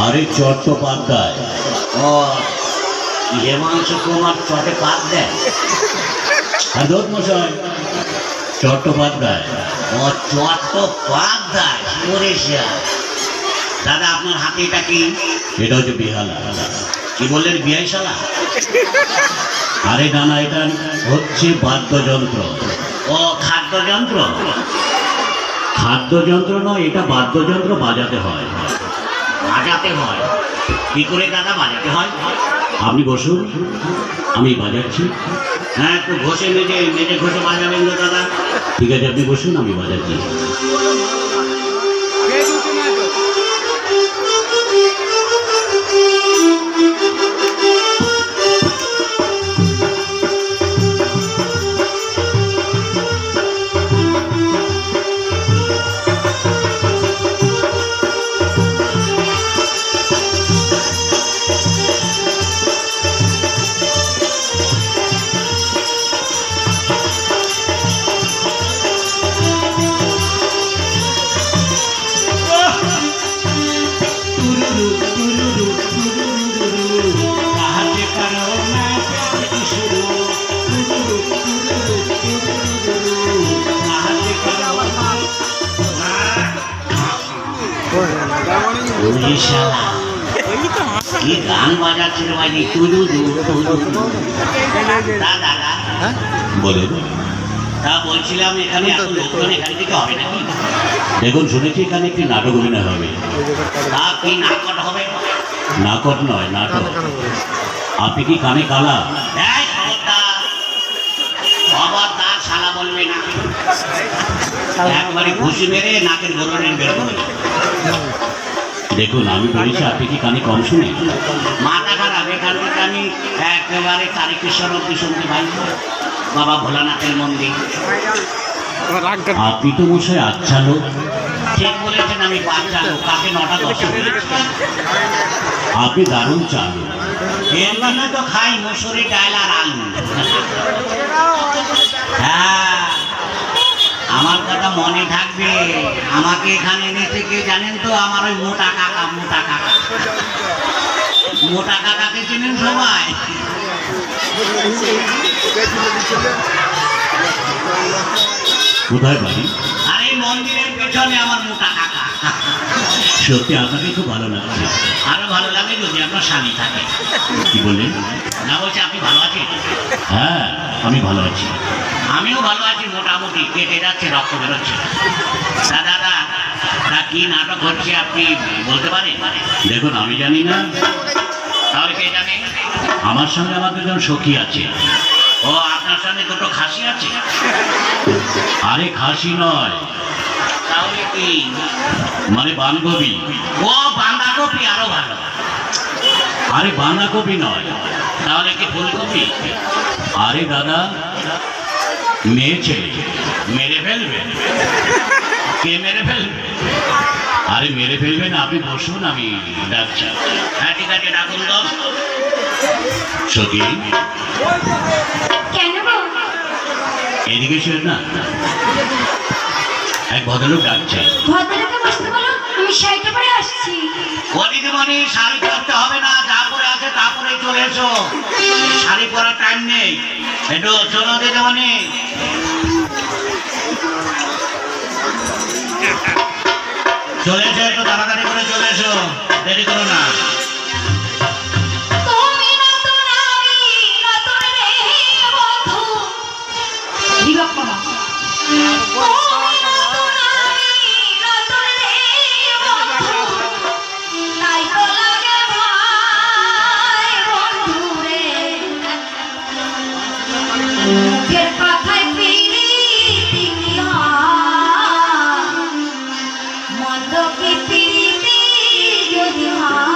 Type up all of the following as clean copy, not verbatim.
আরে চট্টোপাধ্যায়। ও হেমাংশু কুমার চটে পাত দেয়। হাজরত মশাই চট্টোপাধ্যায়। ও চট্টোপাধ্যায় সরিষা। দাদা আপনার হাতে এটা কি? এটা হচ্ছে বিহালা। কি বললেন বিয়াইশালা? আরে না না, এটা হচ্ছে বাদ্যযন্ত্র। ও খাদ্যযন্ত্র? খাদ্যযন্ত্র নয়, এটা বাদ্যযন্ত্র, বাজাতে হয়। বাজাতে হয়? কি করে দাদা বাজাতে হয়? আপনি বসুন, আমি বাজাচ্ছি। হ্যাঁ একটু ঘষে মেজে মেজে ঘষে বাজাবেন তো দাদা। ঠিক আছে, আপনি বসুন, আমি বাজাচ্ছি। কি গান বাজাচ্ছিল ভাই? দাদা বলুন। তা বলছিলাম এখানে এত লোকজন এখান থেকে হবে নাকি? দেখুন, শুনেছি এখানে একটি নাটক অভিনয় হবে। তা কি নাটক হবে? নাটক নয়, নাটক। আপনি কি কানে কালা? এই খবরদার, খবরদার শালা বলবে না। একবারে ঘুষি মেরে নাকের গোলনের বের করে। দেখুন, আমি বলেছি আপনি কি কানে কম শুনে? মাথা খারাপ, এখান থেকে আমি একেবারে তারিকেশ্বর অব্দি শুনতে পাই। বাবা ভোলানাথের মন্দির। আপনি তো মশাই আচ্ছা লোক। ঠিক বলেছেন, আমি বাচ্চা লোক। কাকে 9টা 10 বলেছি। আপনি দারুণ চালু। এর জন্য তো খাই মসুরি ডাল আর আলু। হ্যাঁ, আমার কথা মনে থাকবে। আমাকে এখানে এনেছে কে জানেন তো? আমার ওই মোটা কাকা। মোটা কাকা, মোটা কাকাকে চেনেন সবাই? কোথায় বাড়ি? আর এই মন্দিরের পেছনে আমার মোটা কাকা। সত্যি আপনাকে খুব ভালো লাগছে। আরো ভালো লাগে যদি আপনার স্বামী থাকে। কি বললেন? না বলছি আপনি ভালো আছেন? হ্যাঁ, আমি ভালো আছি। আমিও ভালো আছি মোটামুটি। কেটে যাচ্ছে, রক্ত বেরোচ্ছে। দাদা তা কি নাটক হচ্ছে আপনি বলতে পারেন? দেখুন, আমি জানি না। তাহলে কে জানে? আমার সঙ্গে আমার দুজন সখী আছে। ও আপনার সঙ্গে দুটো খাসি আছে? আরে খাসি নয়, তাহলে কি? মানে বান্ধবী। ও বাঁধাকপি, আরো ভালো। আরে বাঁধাকপি নয়। তাহলে কি ফুলকপি? আরে দাদা, মেয়ে ছেলে। মেরে ফেলবে? কে মেরে ফেলবে? আরে মেরে ফেলবেন, আপনি বসুন, আমি ডাকছি। হ্যাঁ ঠিক আছে, ডাকুন তো। সখী, কেন গো? এদিকে শুনে না, এক ভদ্রলোক ডাকছে। ভদ্রলোকে বসতে বলো, আমি শাড়িটা পরে আসছি। ও দিদিমণি, শাড়ি পরতে হবে না, যা পরে আছে তা পরে চলে এসো। শাড়ি পরার টাইম নেই। একটু চলো দিদিমণি। চলে এসো, একটু তাড়াতাড়ি করে চলে এসো, দেরি করো না। তুমি নতুন, আমি নতুন রে বন্ধু। বিভক্ত না। তুমি নতুন, আমি নতুন রে বন্ধু। তাই তো লাগে ভাই বন্ধু রে। মুখের কথায় প্রীতি কি হয়? মন্দ কি প্রীতি যদি হয়?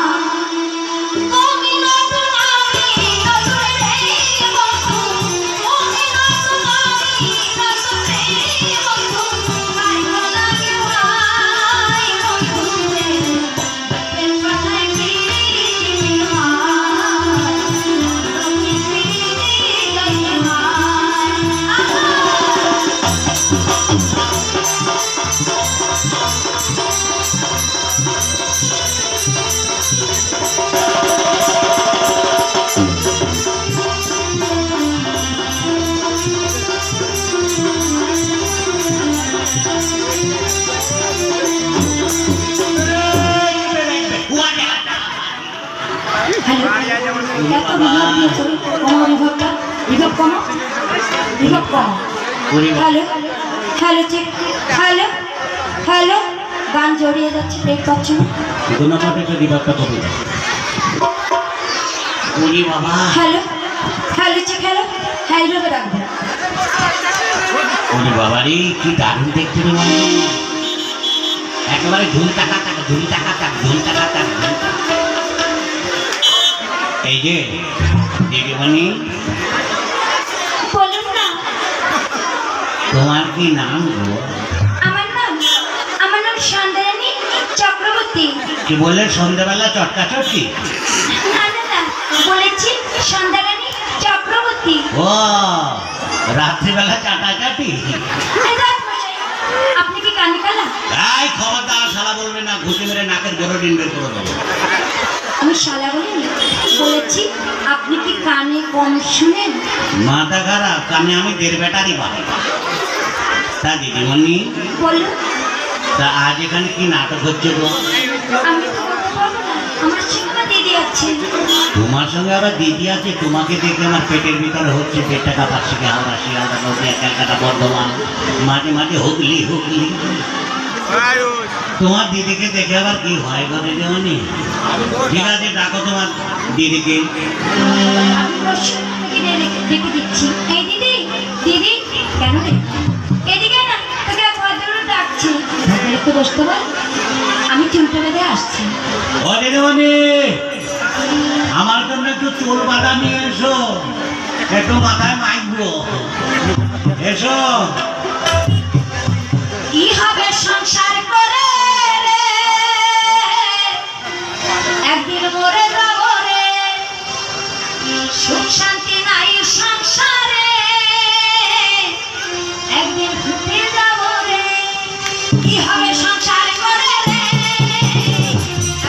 তুমি নতুন, আমি নতুন রে বন্ধু। তুমি নতুন, আমি নতুন রে বন্ধু। তাই তো লাগে ভাই বন্ধু রে। মুখের কথায় প্রীতি কি হয়? মন্দ কি প্রীতি যদি হয়? Hello hello check hello hello গান জড়িয়ে যাচ্ছে টেক পাচ্ছি না দুনাপাটেটা দিবারটা কবিতা ওরে বাবা হ্যালো হ্যালো চেক হ্যালো হ্যাঁ এইভাবে রাখবো ওরে বাবা রে কি দারুণ দেখতে রে মানে একেবারে ঝুল টাকা টাকা ঝুল টাকা টাকা ঝুল টাকা টাকা এই যে দিদিমণি বলুন না তোমার কি নাম গো? আমার নাম সন্ধ্যারানী চক্রবর্তী কি বললে সন্ধ্যাবেলা চটকা চটকি? না না না বলেছি সন্ধ্যারানী চক্রবর্তী ও রাত্রিবেলা চাটাচাটি? এই দেখ মশাই, আপনি কি কানে কালা? এই খবরদার শালা বলবে না, ঘুষি মেরে নাকের গোড়ো ডিম বের করে দেবো। আমি শালা বলিনি, বলেছি আপনি কি কানে কম শুনেন? মাথা খারাপ, কানে আমি দেড় ব্যাটারি পাই। তা দিদিমণি বলুন। তা আজ এখানে কি নাটক হচ্ছে গো? আমি তো বলতে পারবো না, আমার সঙ্গে দিদি আছে। তোমার সঙ্গে আবার দিদি আছে? তোমাকে দেখে আমার পেটের ভিতরে হচ্ছে পেটটা কাঁপাচ্ছে, হাওড়া শিয়ালদা নদিয়া ক্যালকাটা বর্ধমান, মাঝে মাঝে হুগলি হুগলি। তোমার দিদিকে দেখে আবার কি হয় গো দিদিমণি? ঠিক আছে, ডাকো তোমার দিদিকে। আমি পরশুদিনে ডেকে দিচ্ছি। এই দিদি, দিদি কেন রে? এদিকে না, তোকে এক ভদ্রলোক ডাকছে। একটু বসতে বল, আমি চুলটা বেঁধে আসছি। ও দিদিমণি, আমার জন্য একটু চুল বাঁধা নিয়ে এসো, একটু মাথায় মাইকবো। এসো। কি হবে সংসার করে রে, একদিন মরে যাব রে, সুখ শান্তি নাই সংসারে, একদিন ঘুরতে যাব রে। কি হবে সংসার করে রে,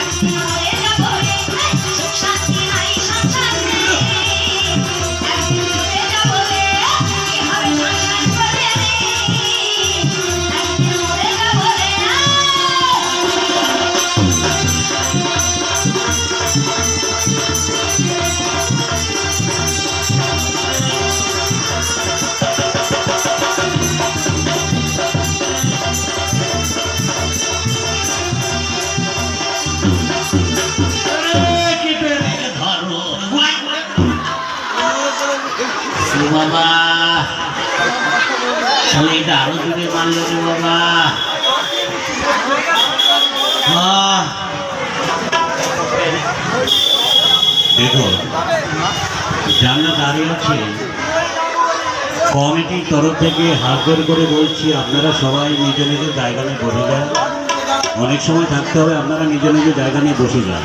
একদিন মরে যাব রে, সুখ শান্তি নাই সংসারে, একদিন ঘুরতে যাব রে। কি হবে সংসার করে রে, একদিন মরে যাব রে। বাবা শরীরটা আরো জুড়ে মারল রে বাবা। দেখো জানা দাঁড়িয়ে আছে, কমিটির তরফ থেকে হাত ধরে করে বলছি, আপনারা সবাই নিজ নিজ জায়গা নিয়ে বসে যান। অনেক সময় থাকতে হবে, আপনারা নিজ নিজ জায়গা নিয়ে বসে যান।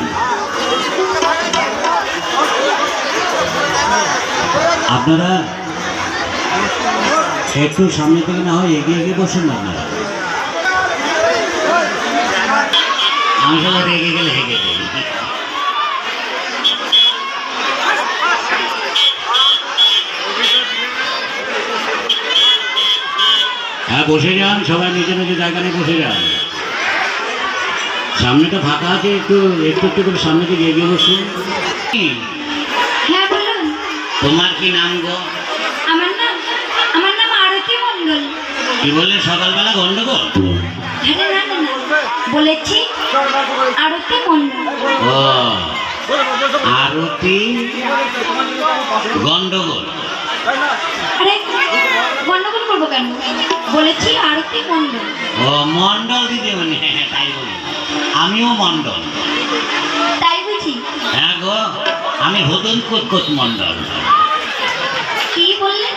আপনারা একটু সামনে থেকে না হয় এগিয়ে এগিয়ে বসুন না। আপনারা আমি সবাই রেগে গেলে হেগে যাই। হ্যাঁ বসে যান, সবাই নিজে নিজে জায়গা নিয়ে বসে যান। সামনেটা ফাঁকা আছে, একটু একটু একটু করে সামনে থেকে এগিয়ে বসুন। হ্যাঁ বলুন। তোমার কি নাম গো? আমার নাম আরতি মণ্ডল। কি বললে সকালবেলা গন্ডগোল? আরে না না না, বলেছি আরতি মণ্ডল। ও আরতি গন্ডগোল? আরে গন্ডগোল করবো কেন? বলেছি আরতি মণ্ডল। ও মন্ডল দিদি, মানে তাই বলি, আমিও মন্ডল। তাই বুঝি? হ্যাঁ গো, আমি হুদুল কুতকুত মন্ডল। কি বললেন?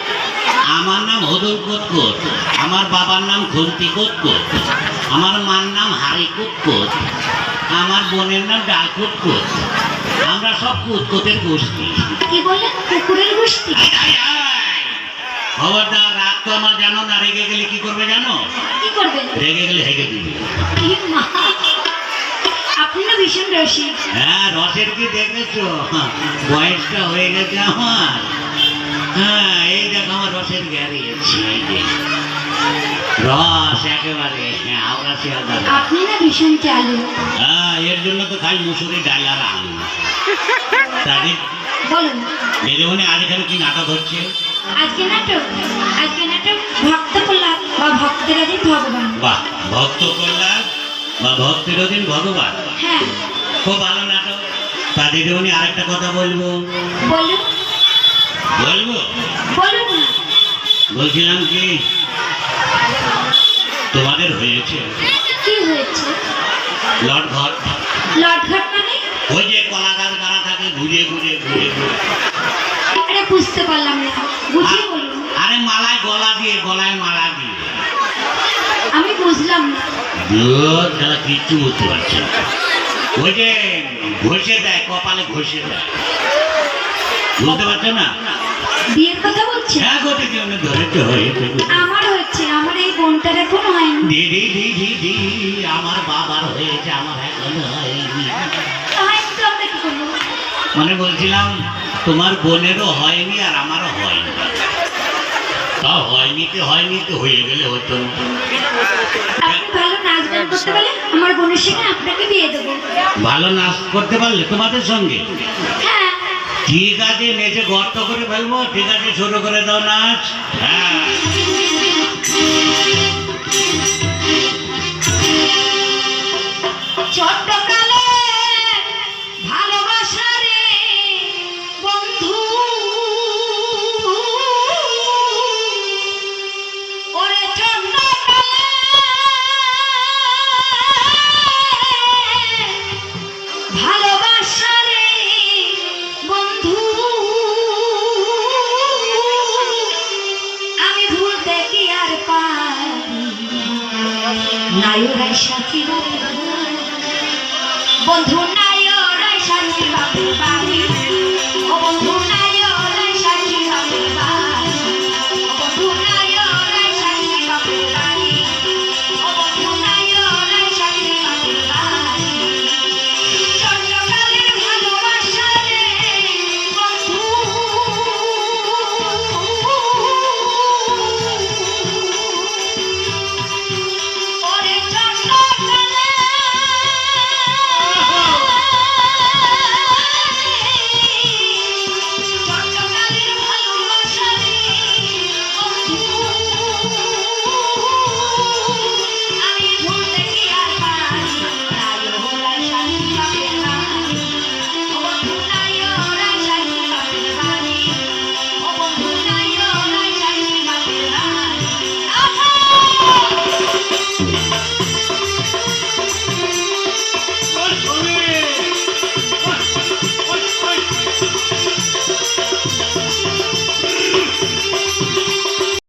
আমার নাম হুদুল কুতকুত, আমার বাবার নাম খুন্তি কুতকুত, আমার মার নাম হারি কুতকুত, আমার বোনের নাম ডাল কুতকুত। আমরা সব কুতকুতের গোষ্ঠী। কি বললেন? কুকুরের গোষ্ঠী? খবরদার, রাগ তো আমার জানো না। রেগে গেলে কি করবে জানো? কি করবেন? রেগে গেলে হেগে দিবে। কি মা! আপনি না ভীষণ রসিক। হ্যাঁ, রসের কি দেখেছো? বয়সটা হয়ে গেছে আমার। হ্যাঁ, এই দেখ আমার রসের গ্যারি আছে, এই যে। রস একেবারে, হ্যাঁ, আওড়া শিয়ালদা। আপনি না ভীষণ চালু। হ্যাঁ, এর জন্য তো খাই মুসুরি ডাল আর আলু। তাদের বলুন, বেরোনে আজ এখানে কি নাটক হচ্ছে? আজকে নাটক ভক্ত কল্যাণ বা ভক্তের অধীন ভগবান। বাহ, ভক্ত কল্যাণ বা ভক্তের অধীন ভগবান, হ্যাঁ, খুব ভালো নাটক। তা দিদিমণি আরেকটা কথা বলবো। বলুন বলবো বলুন না। বলছিলাম কি, তোমাদের হয়েছে কি হয়েছে? লট ঘট? লটঘট মানে? ওই যে কলা গাছ গাড়া থাকে, ঘুরে ঘুরে ঘুরে ঘুরে। আরে বুঝতে পারলাম না, বুঝিয়ে বলুন। আরে মালায় গলা দিয়ে, গলায় মালা দিয়ে। আমি বুঝলাম না। তারা কিচ্ছু বুঝতে পারছে না। ওই যে ঘষে দেয়, কপালে ঘষে দেয়, বুঝতে পারছো না? বিয়ের কথা বলছে? হ্যাঁ, গোটে জন্য ধরেছে, হয়েছে। আমার হচ্ছে, আমার এই বোনটার এখন হয়নি। দিদি দিদি দিদি, আমার বাবার হয়েছে, আমার এখনো হয়নি। হয়নি তো আমরা কি করবো? মানে বলছিলাম তোমার বোনেরও হয়নি আর আমারও হয়নি। তা হয়নি তো হয়ে গেলে হতো না। আপনি ভালো নাচ গান করতে পারলে আমার বোনের সঙ্গে আপনাকে বিয়ে দেবো। ভালো নাচ করতে পারলে তোমাদের সঙ্গে? হ্যাঁ, ঠিক আছে, নেচে গর্ত করে ফেলবো। ঠিক আছে, শুরু করে দাও নাচ। হ্যাঁ, ছোট্ট কালে ভালোবাসা রে বন্ধু, ওরে ছোট্ট কালে ভালোবাসা রে বন্ধু, আমি ভুলতে কি আর পারি, নায়রাই সাথী বন্ধু, নায়রাই সাথী বাপের বাড়ি।